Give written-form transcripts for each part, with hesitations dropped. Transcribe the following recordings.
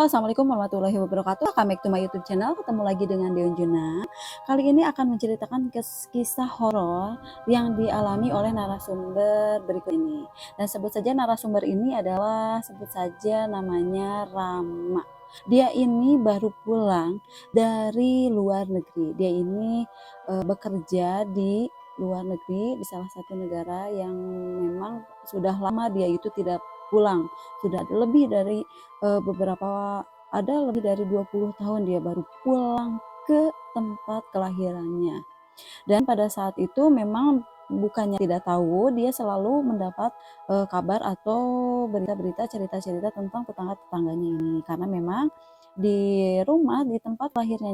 Halo, assalamualaikum warahmatullahi wabarakatuh. Welcome back to my YouTube channel. Ketemu lagi dengan Deon Juna. Kali ini akan menceritakan kisah horor yang dialami oleh narasumber berikut ini. Dan sebut saja narasumber ini adalah sebut saja namanya Rama. Dia ini baru pulang dari luar negeri. Dia ini bekerja di luar negeri di salah satu negara yang memang sudah lama dia itu tidak pulang. Sudah lebih dari lebih dari 20 tahun dia baru pulang ke tempat kelahirannya. Dan pada saat itu memang bukannya tidak tahu, dia selalu mendapat kabar atau berita-berita, cerita-cerita tentang tetangga-tetangganya ini. Karena memang di rumah, di tempat lahirnya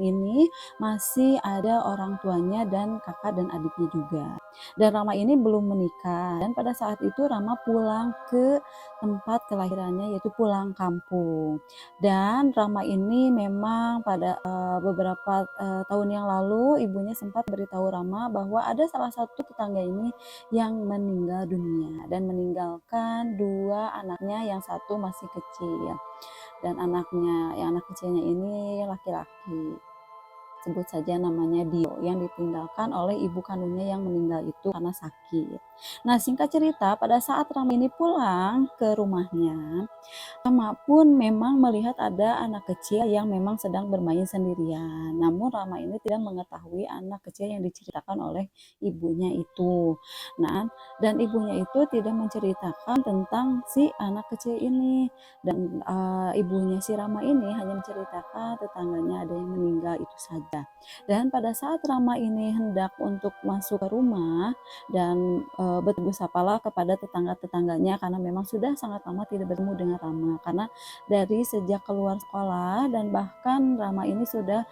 ini masih ada orang tuanya dan kakak dan adiknya juga. Dan Rama ini belum menikah. Dan pada saat itu Rama pulang ke tempat kelahirannya, yaitu pulang kampung. Dan Rama ini memang pada beberapa tahun yang lalu ibunya sempat beritahu Rama bahwa ada salah satu tetangga ini yang meninggal dunia dan meninggalkan dua anaknya, yang satu masih kecil. Dan yang anak kecilnya ini laki-laki, sebut saja namanya Dio, yang ditinggalkan oleh ibu kandungnya yang meninggal itu karena sakit. Nah, singkat cerita, pada saat Rama ini pulang ke rumahnya, Rama pun memang melihat ada anak kecil yang memang sedang bermain sendirian. Namun Rama ini tidak mengetahui anak kecil yang diceritakan oleh ibunya itu. Nah, dan ibunya itu tidak menceritakan tentang si anak kecil ini. Dan ibunya si Rama ini hanya menceritakan tetangganya ada yang meninggal itu saja. Dan pada saat Rama ini hendak untuk masuk ke rumah dan bertegur sapalah kepada tetangga-tetangganya, karena memang sudah sangat lama tidak bertemu dengan Rama, karena dari sejak keluar sekolah dan bahkan Rama ini sudah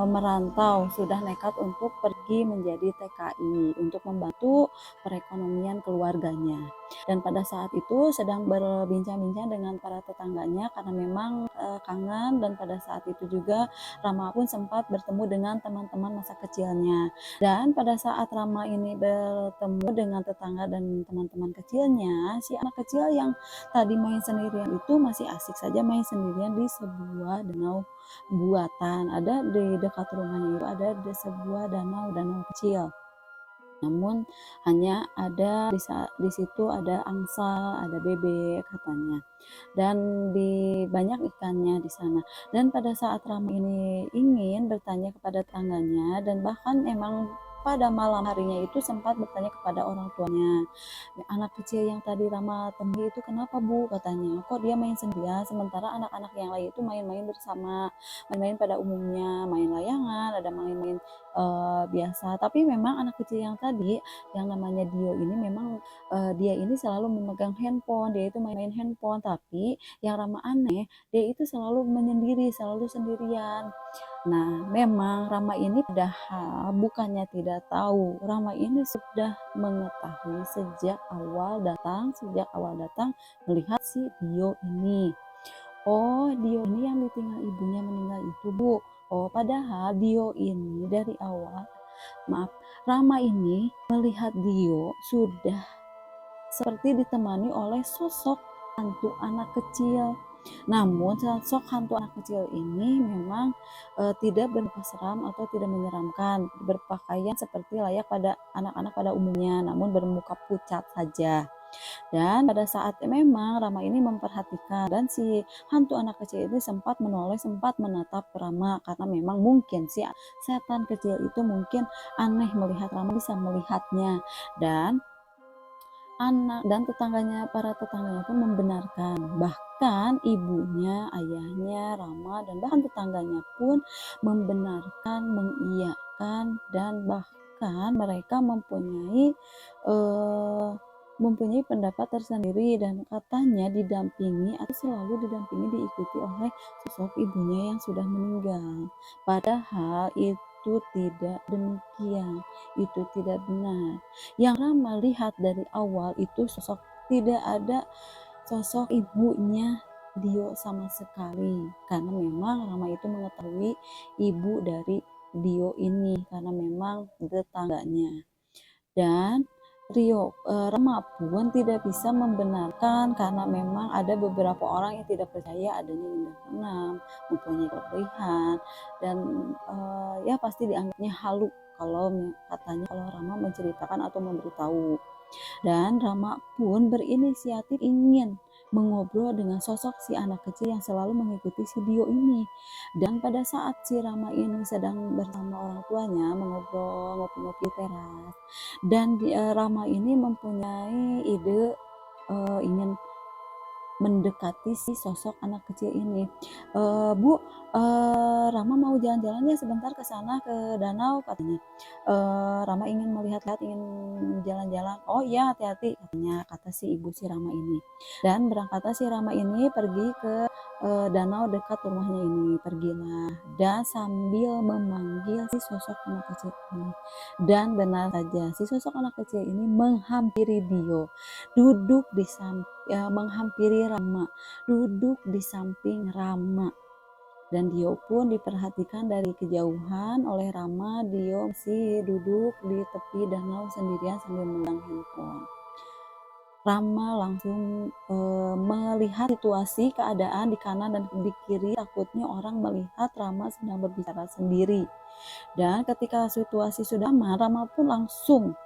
merantau, sudah nekat untuk pergi menjadi TKI untuk membantu perekonomian keluarganya. Dan pada saat itu sedang berbincang-bincang dengan para tetangganya karena memang kangen. Dan pada saat itu juga Rama pun sempat bertemu dengan teman-teman masa kecilnya. Dan pada saat Rama ini bertemu dengan tetangga dan teman-teman kecilnya, si anak kecil yang tadi main sendirian itu masih asik saja main sendirian di sebuah danau buatan. Ada di dekat rumahnya itu ada sebuah danau kecil. Namun hanya ada di situ ada angsa, ada bebek katanya. Dan banyak ikannya di sana. Dan pada saat Rama ini ingin bertanya kepada tetangganya, dan bahkan emang pada malam harinya itu sempat bertanya kepada orang tuanya, anak kecil yang tadi Rama temui itu kenapa Bu, katanya, kok dia main sendirian sementara anak-anak yang lain itu main-main bersama, main-main pada umumnya, main layangan, ada main-main biasa. Tapi memang anak kecil yang tadi yang namanya Dio ini memang dia ini selalu memegang handphone, dia itu main-main handphone. Tapi yang Rama aneh, dia itu selalu menyendiri, selalu sendirian. Nah, memang Rama ini padahal bukannya tidak tahu, Rama ini sudah mengetahui sejak awal datang melihat si Dio ini. Oh, Dio ini yang ditinggal ibunya meninggal itu, Bu. Oh, padahal Dio ini dari awal, maaf, Rama ini melihat Dio sudah seperti ditemani oleh sosok hantu anak kecil. Namun sosok hantu anak kecil ini memang tidak bermuka seram atau tidak menyeramkan, berpakaian seperti layak pada anak-anak pada umumnya, namun bermuka pucat saja. Dan pada saat memang Rama ini memperhatikan, dan si hantu anak kecil ini sempat menoleh, sempat menatap Rama, karena memang mungkin si setan kecil itu mungkin aneh melihat Rama bisa melihatnya. Dan para tetangganya pun membenarkan, bahkan ibunya, ayahnya Rama, dan bahkan tetangganya pun membenarkan, mengiyakan, dan bahkan mereka mempunyai pendapat tersendiri, dan katanya didampingi atau selalu diikuti oleh sosok ibunya yang sudah meninggal. Padahal itu tidak demikian, itu tidak benar. Yang Rama lihat dari awal itu tidak ada sosok ibunya Dio sama sekali, karena memang Rama itu mengetahui ibu dari Dio ini karena memang tetangganya. Dan Rama pun tidak bisa membenarkan karena memang ada beberapa orang yang tidak percaya adanya indra keenam, mempunyai kelebihan, dan ya pasti dianggapnya halu kalau katanya kalau Rama menceritakan atau memberitahu. Dan Rama pun berinisiatif ingin mengobrol dengan sosok si anak kecil yang selalu mengikuti si Dio ini. Dan pada saat si Rama ini sedang bersama orang tuanya mengobrol ngopi-ngopi teras, dan Rama ini mempunyai ide ingin mendekati si sosok anak kecil ini. Bu, Rama mau jalan-jalan ya sebentar ke sana ke danau katanya. Rama ingin melihat-lihat, ingin jalan-jalan. Oh iya, hati-hati katanya, kata si ibu si Rama ini. Dan berangkatlah si Rama ini pergi ke danau dekat rumahnya ini. Pergilah dan sambil memanggil si sosok anak kecil ini. Dan benar saja si sosok anak kecil ini menghampiri Dio, duduk di menghampiri Rama, duduk di samping Rama. Dan Dio pun diperhatikan dari kejauhan oleh Rama. Dio masih duduk di tepi danau sendirian sambil memegang handphone. Rama langsung melihat situasi keadaan di kanan dan di kiri, takutnya orang melihat Rama sedang berbicara sendiri. Dan ketika situasi sudah aman, Rama pun langsung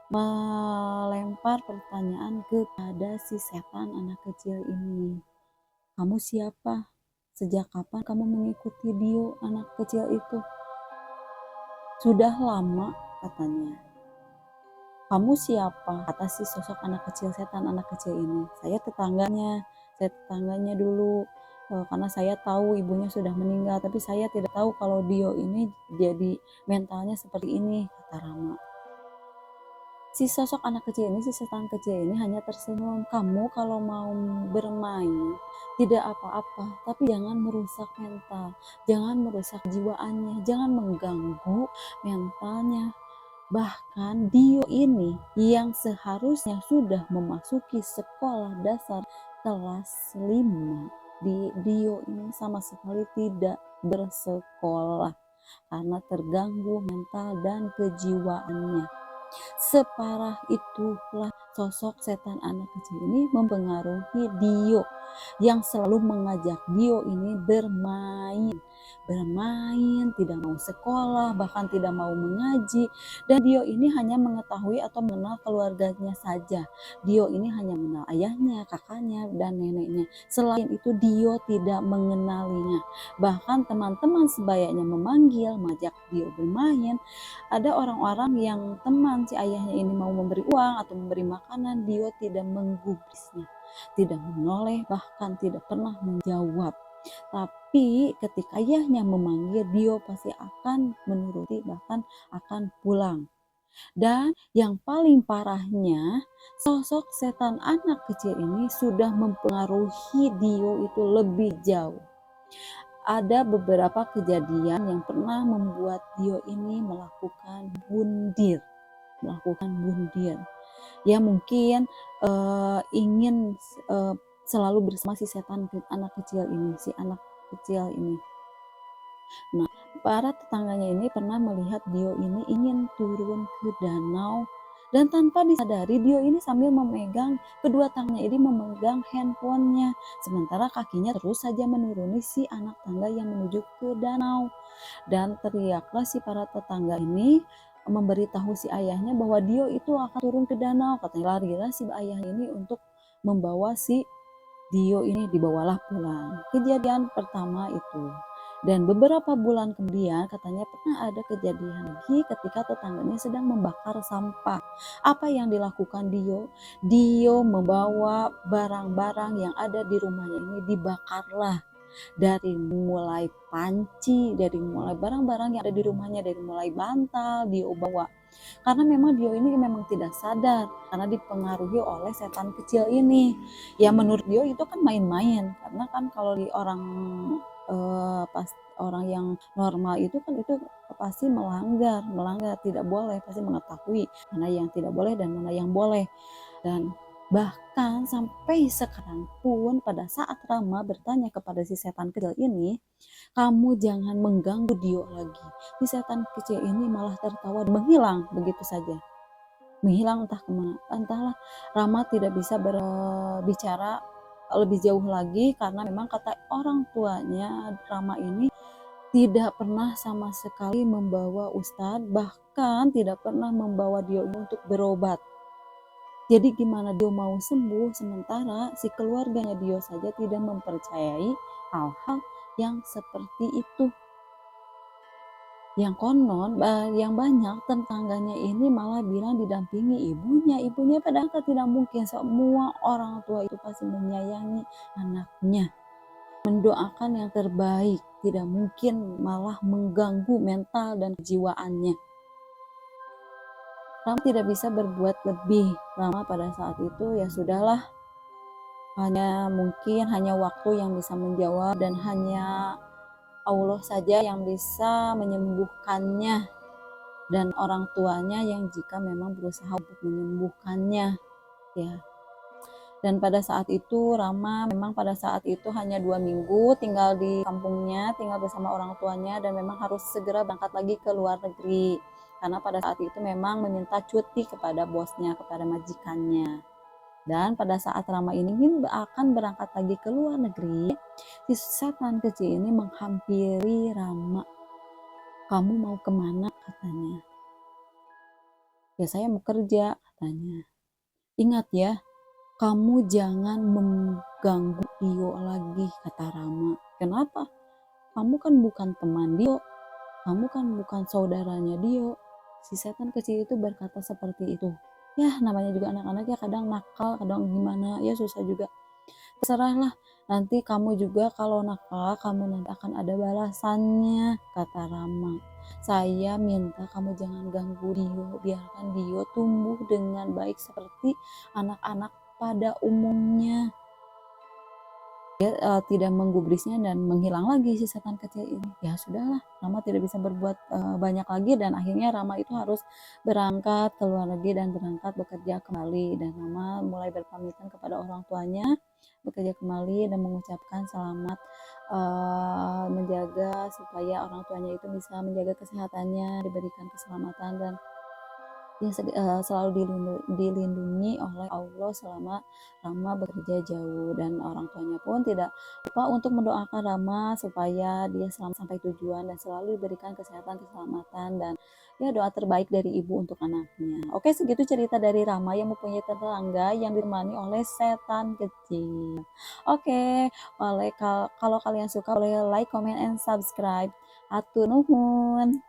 melempar pertanyaan kepada si setan anak kecil ini. Kamu siapa? Sejak kapan kamu mengikuti Dio anak kecil itu? Sudah lama katanya. Kamu siapa? Kata si sosok anak kecil, setan anak kecil ini. Saya tetangganya dulu. Karena saya tahu ibunya sudah meninggal, tapi saya tidak tahu kalau Dio ini jadi mentalnya seperti ini, kata Rama. Si sosok anak kecil ini, si setan kecil ini hanya tersenyum. Kamu kalau mau bermain tidak apa-apa, tapi jangan merusak mental, jangan merusak jiwaannya, jangan mengganggu mentalnya. Bahkan Dio ini yang seharusnya sudah memasuki sekolah dasar kelas 5, Dio ini sama sekali tidak bersekolah karena terganggu mental dan kejiwaannya. Separah itulah sosok setan anak kecil ini mempengaruhi Dio, yang selalu mengajak Dio ini bermain, tidak mau sekolah, bahkan tidak mau mengaji. Dan Dio ini hanya mengetahui atau mengenal keluarganya saja. Dio ini hanya mengenal ayahnya, kakaknya, dan neneknya. Selain itu Dio tidak mengenalinya. Bahkan teman-teman sebayanya memanggil, mengajak Dio bermain. Ada orang-orang yang teman si ayahnya ini mau memberi uang atau memberi makanan, Dio tidak menggubrisnya, tidak menoleh, bahkan tidak pernah menjawab. Tapi ketika ayahnya memanggil, Dio pasti akan menuruti, bahkan akan pulang. Dan yang paling parahnya, sosok setan anak kecil ini sudah mempengaruhi Dio itu lebih jauh. Ada beberapa kejadian yang pernah membuat Dio ini melakukan bundir. Ya mungkin ingin selalu bersama si setan anak kecil ini, si anak kecil ini. Nah, para tetangganya ini pernah melihat Dio ini ingin turun ke danau, dan tanpa disadari Dio ini sambil memegang kedua tangannya ini memegang handphonenya, sementara kakinya terus saja menuruni si anak tangga yang menuju ke danau. Dan teriaklah si para tetangga ini memberitahu si ayahnya bahwa Dio itu akan turun ke danau. Katanya larilah si ayah ini untuk membawa si Dio ini, dibawalah pulang. Kejadian pertama itu. Dan beberapa bulan kemudian katanya pernah ada kejadian lagi ketika tetangganya sedang membakar sampah. Apa yang dilakukan Dio? Dio membawa barang-barang yang ada di rumahnya ini dibakarlah. Dari mulai panci, dari mulai barang-barang yang ada di rumahnya, dari mulai bantal Dio bawa. Karena memang Dio ini memang tidak sadar karena dipengaruhi oleh setan kecil ini. Ya menurut Dio itu kan main-main, karena kan kalau di orang pas orang yang normal itu kan itu pasti melanggar tidak boleh, pasti mengetahui mana yang tidak boleh dan mana yang boleh. Dan bahkan sampai sekarang pun pada saat Rama bertanya kepada si setan kecil ini, kamu jangan mengganggu Dio lagi, si setan kecil ini malah tertawa dan menghilang begitu saja. menghilang entah kemana. Entahlah, Rama tidak bisa berbicara lebih jauh lagi karena memang kata orang tuanya Rama ini tidak pernah sama sekali membawa Ustadz, bahkan tidak pernah membawa dia untuk berobat. Jadi gimana dia mau sembuh sementara si keluarganya dia saja tidak mempercayai hal-hal yang seperti itu. Yang konon, yang banyak tetangganya ini malah bilang didampingi ibunya padahal tidak mungkin, semua orang tua itu pasti menyayangi anaknya, mendoakan yang terbaik, tidak mungkin malah mengganggu mental dan kejiwaannya. Rama tidak bisa berbuat lebih. Rama pada saat itu ya sudahlah, mungkin hanya waktu yang bisa menjawab dan hanya Allah saja yang bisa menyembuhkannya dan orang tuanya yang jika memang berusaha untuk menyembuhkannya ya. Dan pada saat itu Rama memang pada saat itu hanya 2 minggu tinggal di kampungnya, tinggal bersama orang tuanya dan memang harus segera berangkat lagi ke luar negeri karena pada saat itu memang meminta cuti kepada bosnya, kepada majikannya. Dan pada saat Rama ini akan berangkat lagi ke luar negeri, si setan kecil ini menghampiri Rama. "Kamu mau kemana?" katanya. "Ya saya mau kerja," katanya. "Ingat ya, kamu jangan mengganggu Dio lagi," kata Rama. "Kenapa? Kamu kan bukan teman Dio, kamu kan bukan saudaranya Dio." Si setan kecil itu berkata seperti itu. Ya namanya juga anak-anak ya, kadang nakal, kadang gimana, ya susah juga. "Terserahlah, nanti kamu juga kalau nakal, kamu nanti akan ada balasannya," kata Rama. "Saya minta kamu jangan ganggu Dio, biarkan Dio tumbuh dengan baik seperti anak-anak pada umumnya." Dia tidak menggubrisnya dan menghilang lagi si setan kecil ini. Ya sudahlah, Rama tidak bisa berbuat banyak lagi dan akhirnya Rama itu harus berangkat ke luar negeri dan berangkat bekerja kembali. Dan Rama mulai berpamitan kepada orang tuanya, bekerja kembali dan mengucapkan selamat menjaga supaya orang tuanya itu bisa menjaga kesehatannya, diberikan keselamatan dan dia selalu dilindungi oleh Allah selama Rama bekerja jauh. Dan orang tuanya pun tidak lupa untuk mendoakan Rama supaya dia selamat sampai tujuan dan selalu diberikan kesehatan, keselamatan dan ya doa terbaik dari ibu untuk anaknya. Oke, segitu cerita dari Rama yang mempunyai tetangga yang ditemani oleh setan kecil. Oke, kalau kalian suka boleh like, comment, and subscribe. Hatur nuhun.